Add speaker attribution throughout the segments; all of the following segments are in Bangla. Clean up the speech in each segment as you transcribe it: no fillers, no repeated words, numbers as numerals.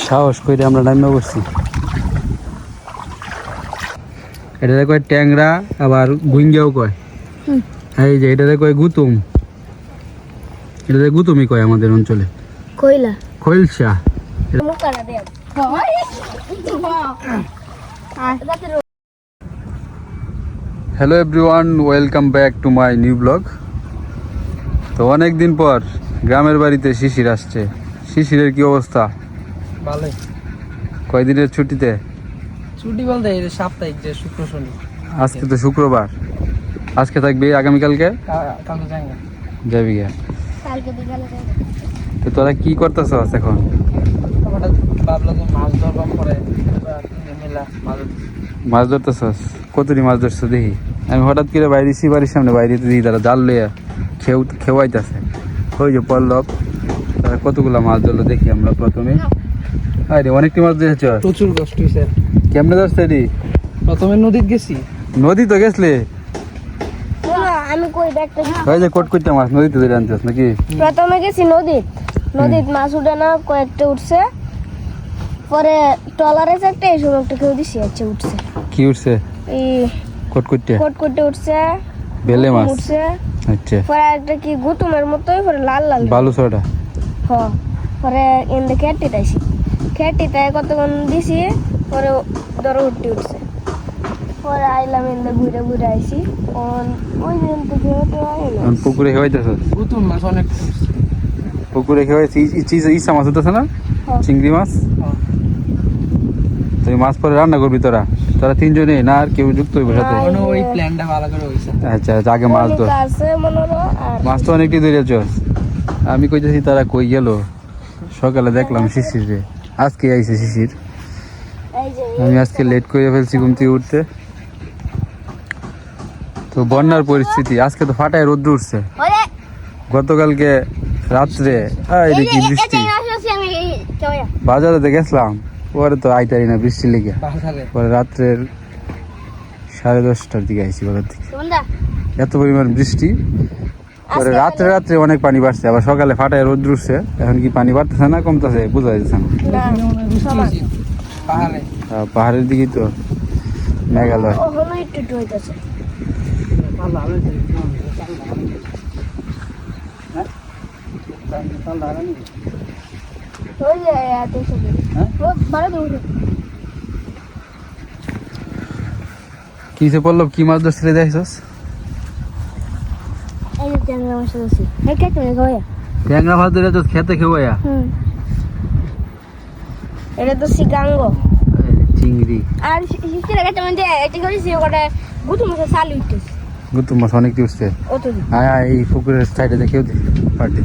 Speaker 1: সাহস করে আমরা নামে বসছি। এটা কয় ট্যাংরা, আবার গুইঙ্গাও কয়। এই যে এটা কয় গুতুম, এটা গুতুমই কয় আমাদের অঞ্চলে।
Speaker 2: কইলা
Speaker 1: খৈলসা। Hello everyone, welcome back to my new blog. তো অনেক দিন পর গ্রামের বাড়িতে শিশির আসছে। শিশিরের কি অবস্থা?
Speaker 3: ভালোই।
Speaker 1: কয়দিনের ছুটিতে?
Speaker 3: ছুটি বলতে এই সাপ্তাহিক, যে শুক্র শনি।
Speaker 1: আজকে তো শুক্রবার, আজকে থাকবি, আগামীকালকে
Speaker 3: কালকে যাই না,
Speaker 1: যাবি গা।
Speaker 2: কালকে বিকালে যাই।
Speaker 1: তো তোরা কি করতেছস এখন?
Speaker 3: হঠাৎ ভাবলাম যে মাছ ধরবাম পরে মেলা
Speaker 1: মাছ ধরতেছস? কতটি মাছ ধরছো দেখি? আমি হঠাৎ করে বাইরে বাড়ির সামনে বাইরে দিই, তারা জাল লইয়া খেওয়াইতেছে। ওই যে পল্লব, তারা কতগুলা মাছ ধরলো দেখি আমরা প্রথমে। আরে অনেকটি মাছ ধরেছ,
Speaker 3: প্রচুর কষ্ট হয়েছে।
Speaker 1: কেমনে ধরছে এটি?
Speaker 3: প্রথমে নদীত গেছি।
Speaker 1: নদী তো গেছলে?
Speaker 2: আমি কই দেখতে
Speaker 1: ওই যে কটকইটা মাছ নদীতে ধরে আনতেছ নাকি?
Speaker 2: প্রথমে গেছি নদীত মাছ উঠে না, কয়েকটা উঠছে। পরে ট্রলারে একটা এই সময় একটা কেউ দিছি আছে উঠছে।
Speaker 1: কি উঠছে?
Speaker 2: এই কটকটে উঠছে,
Speaker 1: বেলে মাছ
Speaker 2: উঠছে।
Speaker 1: আচ্ছা,
Speaker 2: পরে একটা কি গুতুমের মতোই, পরে লাল লাল
Speaker 1: বালুচড়া।
Speaker 2: পরে এনে খেটিটায় কতক্ষণ দিছি, পরে ধরো উঠছে। পরে আইলাম এনে ঘুরে ঘুরে আইছি। ওই দিন থেকে
Speaker 1: পুকুরে খেয়াইতেছস?
Speaker 3: গুতুম মাছ অনেক।
Speaker 1: পুকুরে খেয়াইছি। ইসা মাছ হতেছে না? চিংড়ি মাছ। তুই মাছ পরে রান্না করবি তোরা তিনজনে, না আর কেউ যুক্ত হইব সাথে?
Speaker 3: ওই প্ল্যানটা ভালো করে হইছে।
Speaker 1: আচ্ছা, আগে মাছ ধর। মাছ তো অনেকটি ধরেছস। আমি কইতেছি তারা কই গেল? সকালে দেখলাম শিশিরে, আজকে আইছে শিশির। আমি আজকে লেট করে ফেলছি ঘুম থেকে উঠতে। তো বন্যার পরিস্থিতি, আজকে তো ফাটায় রোদ্র উঠছে। গতকালকে রাত্রে কি বৃষ্টি। বাজারে গেছিলাম, পরে তো আইতারি না বৃষ্টি লেগে। পরে রাত্রের 10:30টার দিকে আইছি বাজার থেকে, এত পরিমাণ বৃষ্টি। পরে রাত্রে অনেক পানি বাড়ছে, আবার সকালে ফাটায় রোদ্র উঠছে। এখন কি পানি বাড়তেছে না কমতেছে বোঝা যাচ্ছে না। পাহাড়ের দিকে তো মেঘালয়। কিসে পড়লো? কি মাছ ধরছিলে দেখছস? ট্যাংরা মাছ ধরে খেতে খেওয়া।
Speaker 2: এটা তো সিগাঙ্গ
Speaker 1: চিংড়ি
Speaker 2: আর শিশিরে গেছে, মানে এটা করেছি ওটা গুতুম মাছ চালু উঠতেছে।
Speaker 1: গুতুম মাছ অনেকটি উঠছে। এই পুকুরের সাইডে দেখেও পার্টি।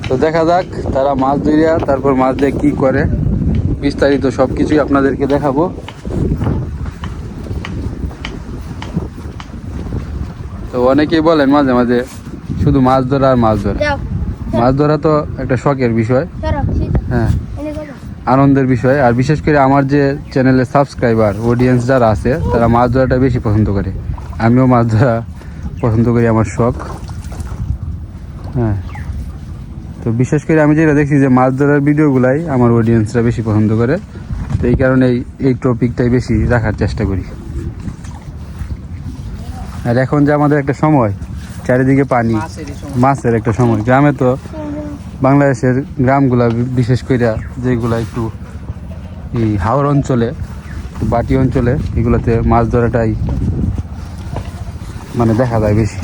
Speaker 1: তো দেখা যাক তারা মাছ ধরিয়া তারপর মাছ দিয়ে কি করে, বিস্তারিত সবকিছুই আপনাদেরকে দেখাবো। তো অনেকেই বলেন মাঝে মাঝে শুধু মাছ ধরা আর মাছ ধরা। মাছ ধরা তো একটা শখের বিষয়, হ্যাঁ, আনন্দের বিষয়। আর বিশেষ করে আমার যে চ্যানেলের সাবস্ক্রাইবার অডিয়েন্স যারা আছে, তারা মাছ ধরাটা বেশি পছন্দ করে। আমিও মাছ ধরা পছন্দ করি, আমার শখ। হ্যাঁ, তো বিশেষ করে আমি যেটা দেখছি যে মাছ ধরার ভিডিওগুলাই আমার অডিয়েন্সরা বেশি পছন্দ করে। তো এই কারণে এই টপিকটাই বেশি রাখার চেষ্টা করি। আর এখন যে আমাদের একটা সময়, চারিদিকে পানি, মাছের একটা সময়। গ্রামে তো বাংলাদেশের গ্রামগুলা, বিশেষ করে যেগুলা একটু এই হাওর অঞ্চলে, বাটি অঞ্চলে, এগুলোতে মাছ ধরাটাই মানে দেখা যায় বেশি।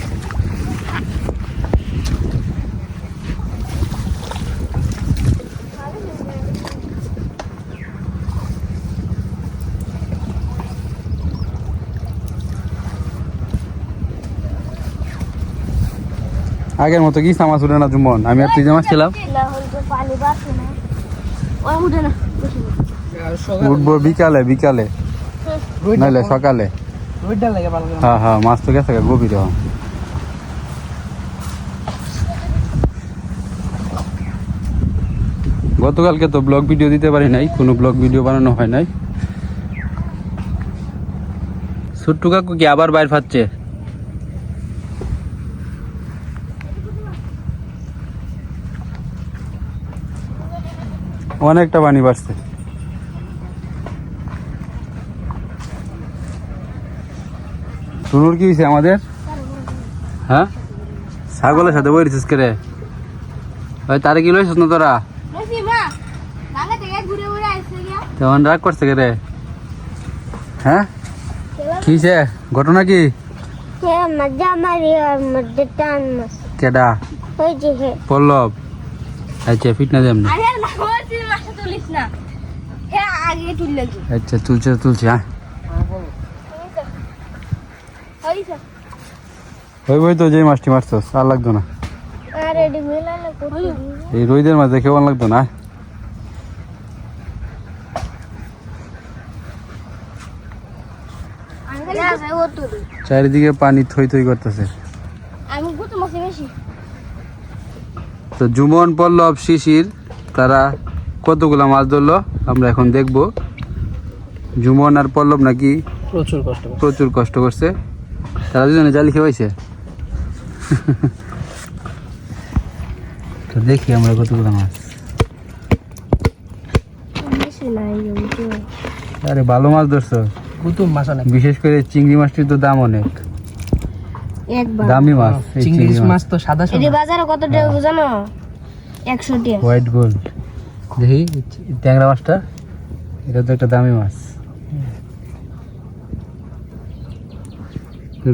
Speaker 1: আগের মতো কি মাছ উঠে না জুমন? আমি আর তুই যে মাছ ছিলাম, উঠবো বিকালে নাহলে সকালে। হ্যাঁ, মাছ তো গেছে গভীর। গতকালকে তো ব্লগ ভিডিও দিতে পারি নাই, কোনো ব্লগ ভিডিও বানানো হয় নাই। ছোট্টু কাকু কি আবার বাইর ফাচ্ছে? অনেকটা পানি বাড়ছে। টুনুর কি হয়েছে আমাদের? হ্যাঁ, ছাগলের সাথে বই রিসিস করে ভাই, তারে কি লইছিস না তোরা? তেমন রাগ করছে কে রে? হ্যাঁ, কি হয়েছে? ঘটনা কি? কেডা? পল্লব। আচ্ছা, ফিটনা দেম না। আচ্ছা, তুলছে হ্যাঁ। ওই তো যে মাছটি মারছস আর লাগতো না, এই রোদের মাঝে কেমন লাগতো না? চারিদিকে পানি থই থই করতেছে। তো জুমন, পল্লব, শিশির তারা কতগুলা মাছ ধরলো আমরা এখন দেখবো। জুমন আর পল্লব নাকি প্রচুর কষ্ট করছে, তারা দুজনে জালি খেয়েছে। তো দেখি আমরা কতগুলো মাছ। আরে ভালো মাছ ধরছো, বিশেষ করে চিংড়ি মাছটির তো দাম অনেক, দামি মাছ।
Speaker 3: চিংড়ি মাছ তো সাদা
Speaker 2: বাজারে কত টাকা জানো? 100 টাকা।
Speaker 1: White gold. দেখি ট্যাংরা মাছটা, এটা তো একটা দামি মাছ।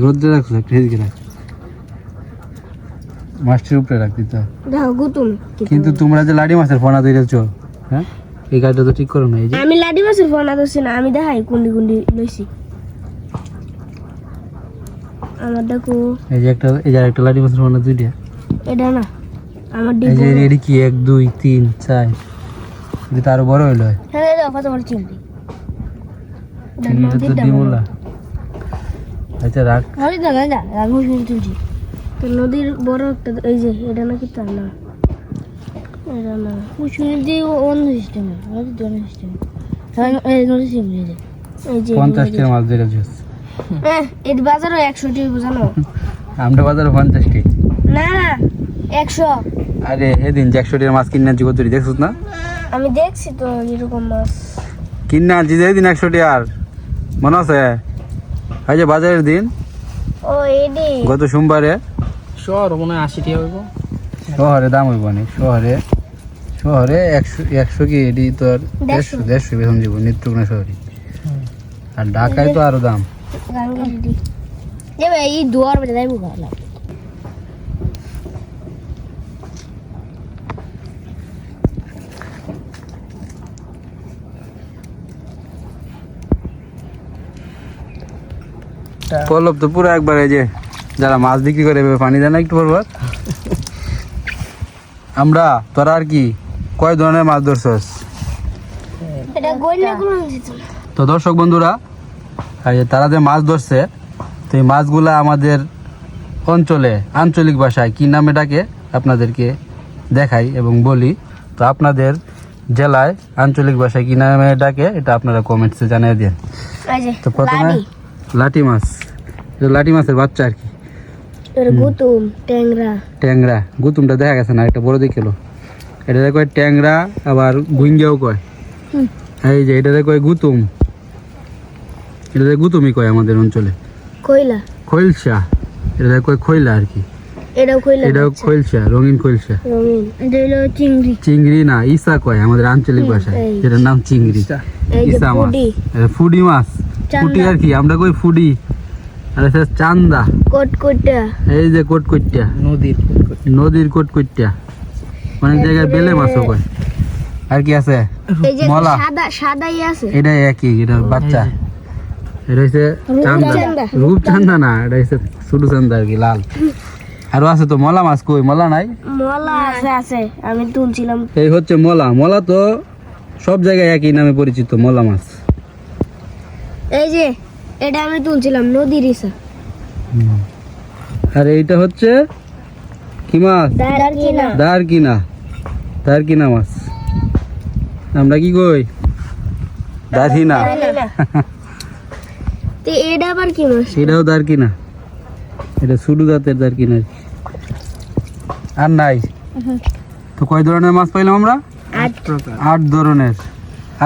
Speaker 1: রোদ্রে রাখছো, একটা হেজকে রাখ, মাছটির উপরে রাখ দিতে। কিন্তু তোমরা যে লাডি মাছের ফোনা ধরেছো, হ্যাঁ, এই কাজটা তো ঠিক করো না। এই যে
Speaker 2: আমি লাডি মাছের ফোনা ধরছি না, আমি দেখাই কুন্ডি কুন্ডি লইছি। আমার দেখো
Speaker 1: এই যে একটা, এই যে একটা লাডি মাছের ফোনা দুইটা।
Speaker 2: এটা না আমার
Speaker 1: এই যে এডি কি 1 2 3 4, এটা আরো বড় হইলো।
Speaker 2: হ্যাঁ দাও কত বড় চিংড়ি।
Speaker 1: চিংড়িটা তো ডিমলা। আচ্ছা রাখ।
Speaker 2: আরে দাদা যা রাখো চিংড়ি। তো নদীর বড় একটা, এই যে এটা নাকি তা না, এটা না কুচুনি দিয়ে অন্য সিস্টেমে, নদীর জন্য সিস্টেমে। হ্যাঁ এই নদীর চিংড়ি এই যে
Speaker 1: 50 টাকা মাছ ধরে যাস।
Speaker 2: হ্যাঁ এই বাজারে 100 টাকা বুঝানো।
Speaker 1: আমরা বাজারে 50 টাকা
Speaker 2: না 100।
Speaker 1: আরে এদিন 100 টাকার মাছ কিনে আনছি, কত দেখছিস না?
Speaker 2: আমি দেখছি তো এরকম মাছ
Speaker 1: কিনে আনছি যেদিন 100 টাকার, মনে আছে? এই যে বাজারের দিন,
Speaker 2: ও এডি
Speaker 1: গত সোমবারে।
Speaker 3: শহর মনে হয় 80 টাকা হইব।
Speaker 1: শহরে দাম হইব না, শহরে 100 কি এডি তোর 150 বেতন দিব নিত্যগুণা শহরে। আর ঢাকায় তো আরো দাম।
Speaker 2: গাঙ্গেডি যে ভাই এই দুয়ার বাজে যাইবো গালা।
Speaker 1: পল্লব তো পুরো একবার, এই যে যারা মাছ বিক্রি করে এভাবে পানি দেয় না একটু পরপর। আমরা তোরা আর কি কয় ধরনের মাছ ধরছস?
Speaker 2: এটা গইনা গুলো দিত।
Speaker 1: তো দর্শক বন্ধুরা, এই যে তারা যে মাছ ধরছে, তো এই মাছগুলা আমাদের অঞ্চলে আঞ্চলিক ভাষায় কি নামে ডাকে আপনাদেরকে দেখাই এবং বলি। তো আপনাদের জেলায় আঞ্চলিক ভাষায় কি নামে ডাকে এটা আপনারা কমেন্টসে জানিয়ে দিন।
Speaker 2: এই যে
Speaker 1: তো প্রথমে লাটি মাছ, এটা লাটি মাছের বাচ্চা আর কি।
Speaker 2: এর গুতুম ট্যাংরা,
Speaker 1: গুতুমটা দেখা গেছে না, একটা বড় দেখলো। এটা কয় ট্যাংরা, আবার গুইঙ্গাও কয়। এই যে এটা কয় গুতুম, এটা গুতুমই কয় আমাদের অঞ্চলে। খৈলসা, এটা কয় খৈলা আর কি। এটাও খৈলসা, রঙিন খৈলসা। চিংড়ি না, ইসা কয় আমাদের আঞ্চলিক ভাষায়, যেটার নাম চিংড়ি। ইসা মাছ, ফুডি মাছ, ফুটি আর কি, আমরা কই ফুডি। আর চান্দা, এই যে কোটকইটা, নদীর কোটকইটা, অনেক জায়গায় বেলে মাছও কয়। আর কি আছে? মলা, এটা একই, এটা বাচ্চা। এটা হচ্ছে চান্দা, রূপচান্দা না, এটা হচ্ছে ছোটো চান্দা আর কি, লাল। আরো আছে তো মলা মাছ, কই মলা নাই?
Speaker 2: মলা আছে, আমি তুলছিলাম।
Speaker 1: এই হচ্ছে মলা। মলা তো সব জায়গায় একই নামে পরিচিত, মলা মাছ।
Speaker 2: এই যে এটা আমি তুলছিলাম, নদীর ইসা।
Speaker 1: আর এইটা হচ্ছে কি মাছ? দারকিনা মাছ। আমরা কি কই? দারকিনা।
Speaker 2: তো এটা আবার কি মাছ?
Speaker 1: এটাও দারকিনা, এটা ছোট জাতের দারকিনা। আর নাই তো কয় ধরনের মাছ পাইলাম আমরা? 8 ধরনের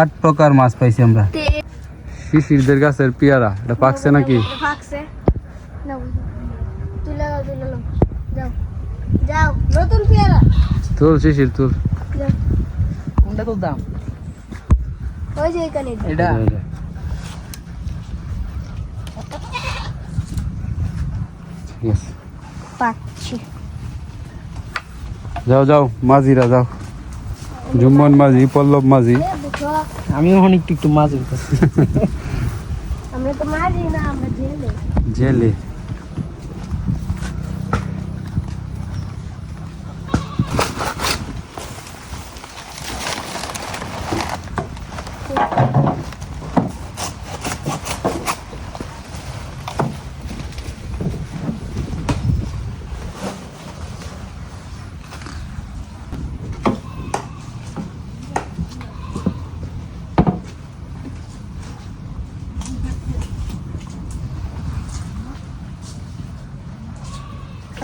Speaker 1: 8 প্রকার মাছ পাইছি আমরা। শিশিরদের গাছের পেয়ারা, এটা পাকছে নাকি?
Speaker 2: পাকছে। নাও তুলে নাও, যাও যাও, নতুন পেয়ারা
Speaker 1: তুল শিশির তুল।
Speaker 2: যাও,
Speaker 3: কোনটা তো দাম
Speaker 2: ওই যে এখানে
Speaker 3: এটা
Speaker 1: ঠিক আছে,
Speaker 2: পাচ্ছি।
Speaker 1: যাও যাও মাঝিরা যাও, জুম্মন মাঝি, পল্লব মাঝি।
Speaker 2: দেখো
Speaker 3: আমি এখন একটু মাছ উঠতেছি।
Speaker 2: আমরা তো মাঝি না, আমরা জেলে।
Speaker 1: জেলে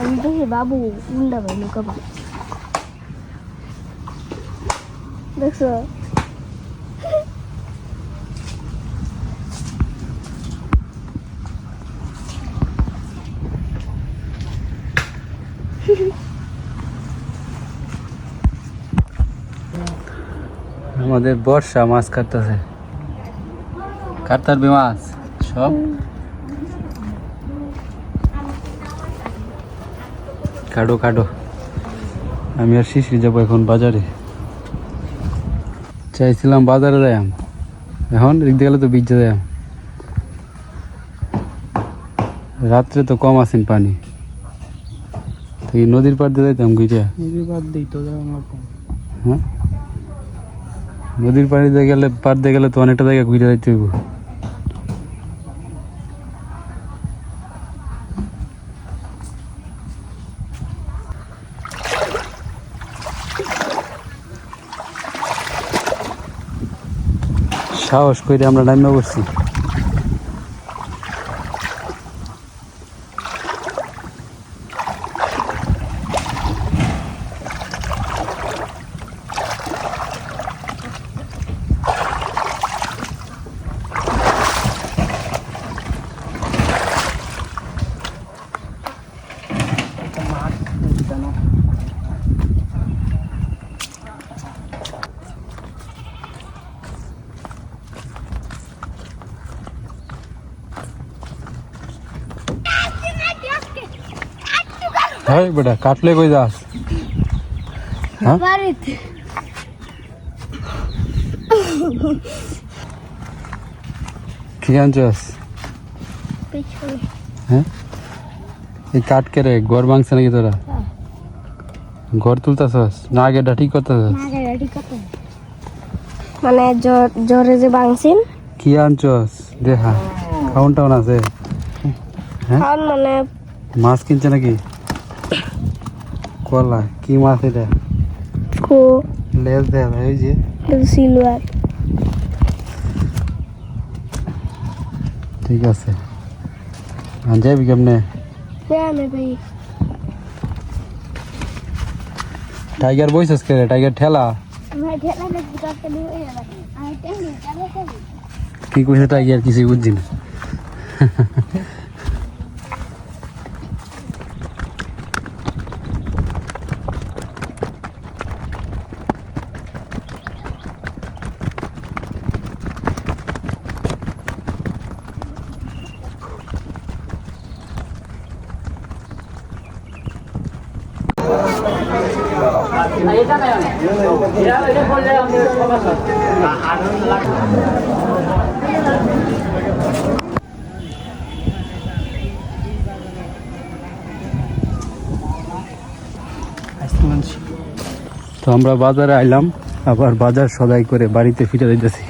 Speaker 2: আমি দেখি বাবু উল্টা ভাই লুকাবো, দেখছো?
Speaker 1: আমাদের বর্ষা মাছ কাটতেছে, কাটতারবে মাছ সব। কাটো কাটো, আমি আর শিশির যাবো এখন বাজারে। চাইছিলাম বাজারে যাইম, এখন দেখতে গেলে তো বিচে যাইম। রাত্রে তো কম আসেন পানি, তো এই নদীর পাড় দিয়ে যাইতাম গুইটা।
Speaker 3: বাদ দিই তো যাও আমার কম।
Speaker 1: হ্যাঁ, নদীর পাড়ি দিয়ে গেলে, পাড় দিয়ে গেলে তো অনেকটা জায়গা ঘুরে যাইতে হইব। সাহস করে আমরা নামিয়ে পড়ছি। হ্যাঁ বেটা, কাটলে কই যাস? হ্যাঁ,
Speaker 2: বাড়িতে
Speaker 1: কি আনছস?
Speaker 2: পেছনে
Speaker 1: হ্যাঁ, এই কাঠ কে রে, ঘর ভাঙছে নাকি তোরা? ঘর তুলতাছস না, আগেটা ঠিক করতেছস?
Speaker 2: মানে জ্বরে যে ভাঙছেন।
Speaker 1: কি আনছস দেখা, খাউন টাউন আছে? হ্যাঁ,
Speaker 2: খান মানে
Speaker 1: মাছ কিনছে নাকি? কলা কি মাছ এটা?
Speaker 2: কো
Speaker 1: লেজ দেয় ভাই, ওই যে
Speaker 2: সিলভার।
Speaker 1: ঠিক আছে, আর যাবি কেমনে?
Speaker 2: ভাই
Speaker 1: টাইগার বইছস কে রে? টাইগার ঠেলা কি কইছে টাইগার, কিছুই বুঝছি না। তো আমরা বাজারে আইলাম, আবার বাজার সদাই করে বাড়িতে ফিরে যাইতেছি।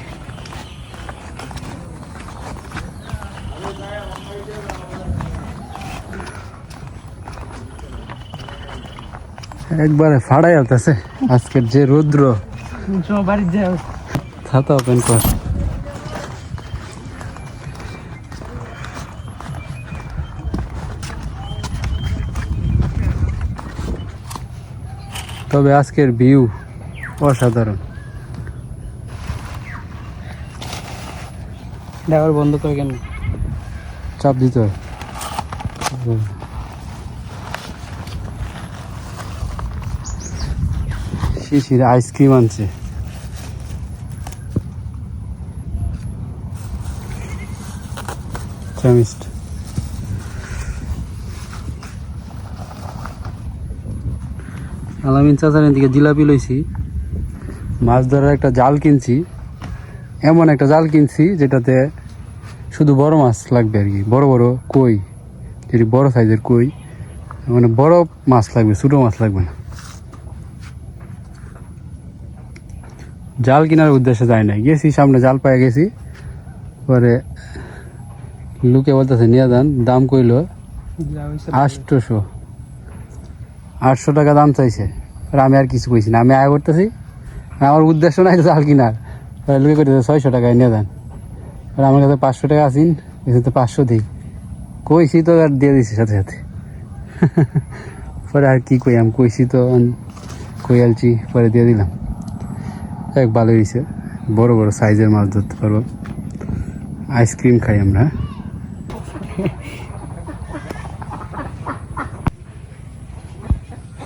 Speaker 1: একবারে ফাড়াই আসতেছে আজকের যে রৌদ্র।
Speaker 3: বাড়ি যাও,
Speaker 1: ছাতা ওপেন কর। তবে আজকের ভিউ অসাধারণ।
Speaker 3: ড্রাইভার বন্ধ করে কেন?
Speaker 1: চাপ দিতে হয়। শিশির আইসক্রিম আনছে। কেমিস্ট আলামিন চাচার এদিকে জিলাপি লইছি। মাছ ধরার একটা জাল কিনছি, এমন একটা জাল কিনছি যেটাতে শুধু বড় মাছ লাগবে আর কি, বড় বড় কই, যদি বড় সাইজের কই, মানে বড় মাছ লাগবে, ছোটো মাছ লাগবে না। জাল কেনার উদ্দেশ্যে যায় নাই, গেছি সামনে জাল পায়ে গেছি, পরে লোকে বলতেছে নিয়ে যান, দাম কইল 800 টাকা দাম চাইছে। আর আমি আর কিছু কইছি না, আমি আয় করতেছি, আমার উদ্দেশ্য নাই জাল কিনার। লোকে করতেছে 600 টাকায় নিয়ে যান, আর আমার কাছে 500 টাকা আসিন, এসে 500 দিই, কইছি তো আর দিয়ে দিছি সাথে সাথে। পরে আর কি কই, আমি কইছি তো কই আলছি, পরে দিয়ে দিলাম। এক ভালো হয়েছে, বড় বড় সাইজের মাছ ধরতে পারবো। আইসক্রিম খাই আমরা।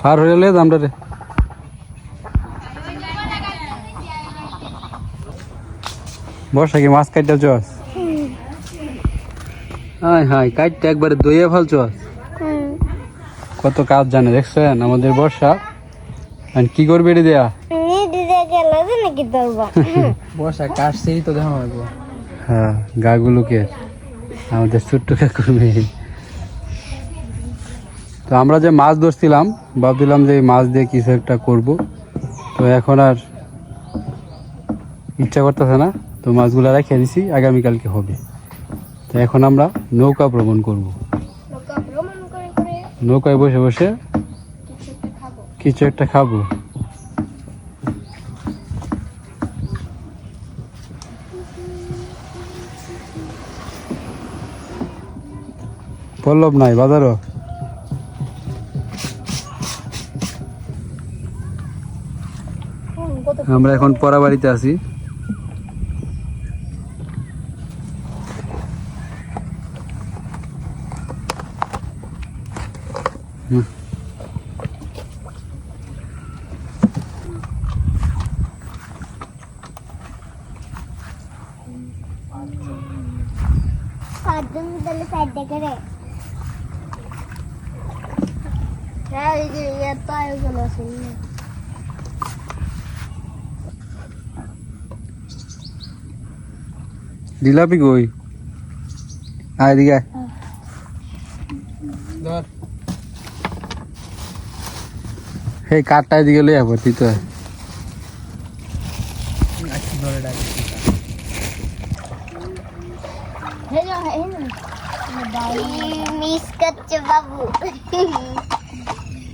Speaker 1: পার হয়ে গেলে আমরা রে বর্ষা কি মাছ কাটতে চস? হাই হাই কাটতে একবারে দইয়ে ফেলছস। কত কাজ জানে দেখছেন আমাদের বর্ষা। আর কি করবে এটা দেয়া?
Speaker 3: বর্ষা কাটছেই তো দেখা হবে।
Speaker 1: হ্যাঁ, গাগুলোকে আমাদের ছোট্ট করবে। তো আমরা যে মাছ ধরছিলাম, ভাবছিলাম যে এই মাছ দিয়ে কিছু একটা করব, তো এখন আর ইচ্ছা করতেছে না, তো মাছগুলো রেখে দিছি, আগামীকালকে হবে। তো এখন আমরা নৌকা ভ্রমণ করব, নৌকায় বসে বসে কিছু একটা খাবো। পল্লব নাই বাজারও। আমরা এখন পড়া বাড়িতে আছি। জিলাপি কই? আয় এদিকে আয়।
Speaker 3: ধর
Speaker 1: এই কাঠটা এদিকে লইয়া পড়তি তো।
Speaker 3: ধরে ডাক
Speaker 2: মিস করছে বাবু।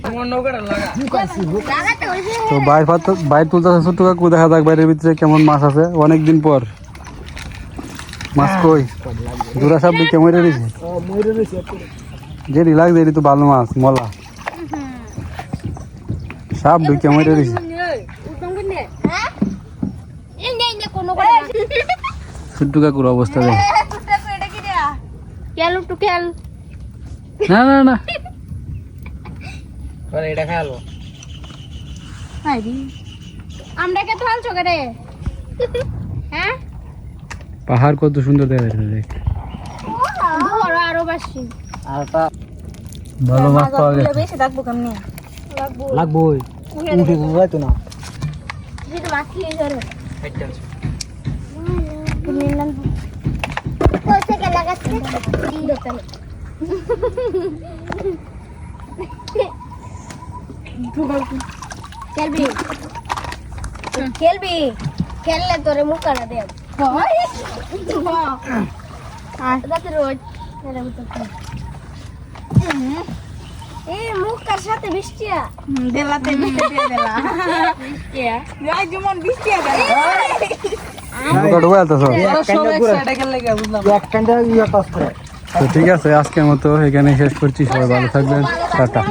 Speaker 3: আমার নৌকাটা লাগা।
Speaker 1: তো বাইর তুলতেছে ছোট্ট কাকু, দেখা যাক বাইরের ভিতরে কেমন মাছ আছে অনেকদিন পর। মাছ কই? জোড়া সাপ দিকে মরে রয়েছে, যেটি লাগছে এটি তো ভালো মাছ, মলা সাপ ঢুকে মরে রয়েছে। ছোট্ট কাকুর অবস্থা দেখে। না না না,
Speaker 3: এটা খালো।
Speaker 2: আমরা কে তো হালছো করে? হ্যাঁ,
Speaker 1: পাহাড় কত সুন্দর দেখা যাচ্ছে দেখ।
Speaker 2: ধরো আরো বেশি
Speaker 3: আর তা
Speaker 1: ভালো মাছ পাওয়া গেছে।
Speaker 2: বেশি রাখবো কেমনে?
Speaker 3: লাগবো উঠে যাইতো না।
Speaker 2: যদি মাছ খেয়ে ধরো
Speaker 3: একদম
Speaker 2: কইছে কে লাগাচ্ছে দোকানে খেলবি খেলবি খেললে তোরে মুখ কাটা দেব রোজ এই মুখ কার সাথে বৃষ্টিয়া দেলাতে বৃষ্টিয়া দেলা বৃষ্টিয়া যাই যেমন বৃষ্টিয়া দেলা
Speaker 1: তো ঠিক আছে, আজকের মতো এখানে শেষ করছি। সবাই ভালো থাকবেন, টাটা।